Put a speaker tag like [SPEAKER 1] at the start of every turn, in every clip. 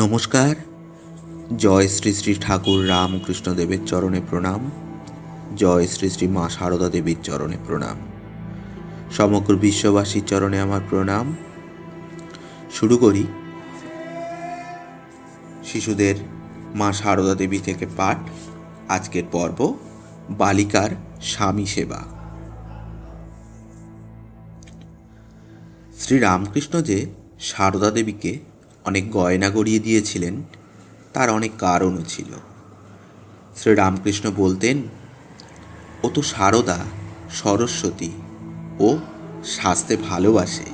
[SPEAKER 1] নমস্কার। জয় শ্রী শ্রী ঠাকুর রামকৃষ্ণ দেবের চরণে প্রণাম। জয় শ্রী শ্রী মা সারদা দেবীর চরণে প্রণাম। সমগ্র বিশ্ববাসীর চরণে আমার প্রণাম। শুরু করি শিশুদের মা সারদা দেবী থেকে পাঠ। আজকের পর্ব বালিকার স্বামী সেবা। শ্রী রামকৃষ্ণ যে সারদা দেবীকে অনেক গয়না গড়িয়ে দিয়েছিলেন, তার অনেক কারণও ছিল। শ্রী রামকৃষ্ণ বলতেন, ও তো সারদা সরস্বতী, ও সাজতে ভালোবাসে।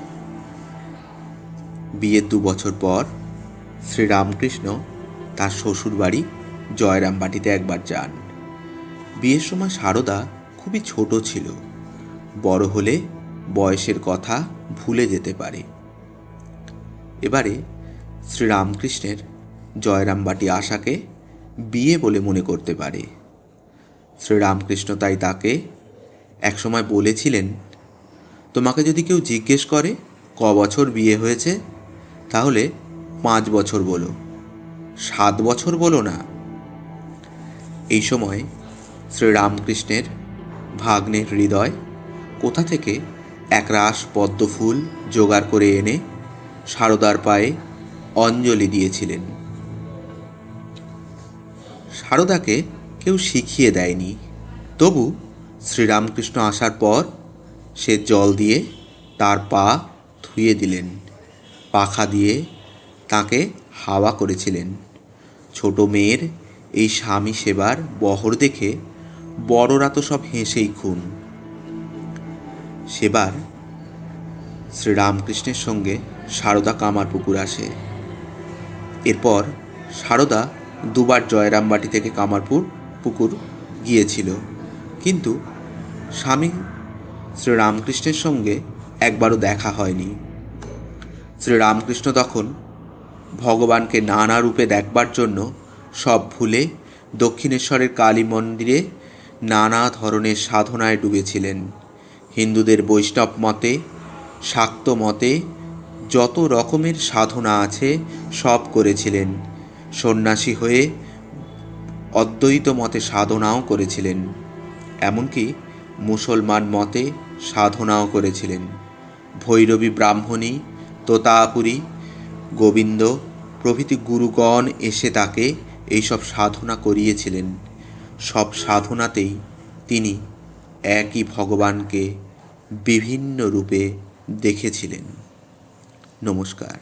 [SPEAKER 1] বিয়ের 2 বছর পর শ্রী রামকৃষ্ণ তার শ্বশুরবাড়ি জয়রামবাটিতে একবার যান। বিয়ের সময় সারদা খুবই ছোট ছিল, বড় হলে বয়সের কথা ভুলে যেতে পারে। এবারে শ্রীরামকৃষ্ণের জয়রামবাটি আশাকে বিয়ে বলে মনে করতে পারে। শ্রীরামকৃষ্ণ তাই তাকে একসময় বলেছিলেন, তোমাকে যদি কেউ জিজ্ঞেস করে ক বছর বিয়ে হয়েছে, তাহলে 5 বছর বলো, 7 বছর বলো না। এই সময় শ্রীরামকৃষ্ণের ভাগ্নের হৃদয় কোথা থেকে একরাশ পদ্মফুল জোগাড় করে এনে সারদার পায়ে অঞ্জলি দিয়েছিলেন। সারদাকে কেউ শিখিয়ে দেয়নি, তবু শ্রীরামকৃষ্ণ আসার পর সে জল দিয়ে তার পা ধুয়ে দিলেন, পাখা দিয়ে তাকে হাওয়া করেছিলেন। ছোট মেয়ের এই স্বামী সেবার বহর দেখে বড়রা তো সব হেসেই খুন। সেবার শ্রীরামকৃষ্ণের সঙ্গে সারদা কামারপুকুর আসে। এরপর সারদা 2 বার জয়রামবাটি থেকে কামারপুকুর গিয়েছিল, কিন্তু স্বামী শ্রীরামকৃষ্ণের সঙ্গে একবারও দেখা হয়নি। শ্রীরামকৃষ্ণ তখন ভগবানকে নানা রূপে দেখবার জন্য সব ভুলে দক্ষিণেশ্বরের কালী মন্দিরে নানা ধরনের সাধনায় ডুবেছিলেন। হিন্দুদের বৈষ্ণব মতে, শাক্ত মতে যত রকমের সাধনা আছে সব করেছিলেন। সন্ন্যাসী হয়ে অদ্বৈত মতে সাধনাও করেছিলেন, এমনকি মুসলমান মতে সাধনাও করেছিলেন। ভৈরবী ব্রাহ্মণী, তোতাপুরী, গোবিন্দ প্রভৃতি গুরুগণ এসে তাকে এইসব সাধনা করিয়েছিলেন। সব সাধনাতেই তিনি একই ভগবানকে বিভিন্ন রূপে দেখেছিলেন। নমস্কার।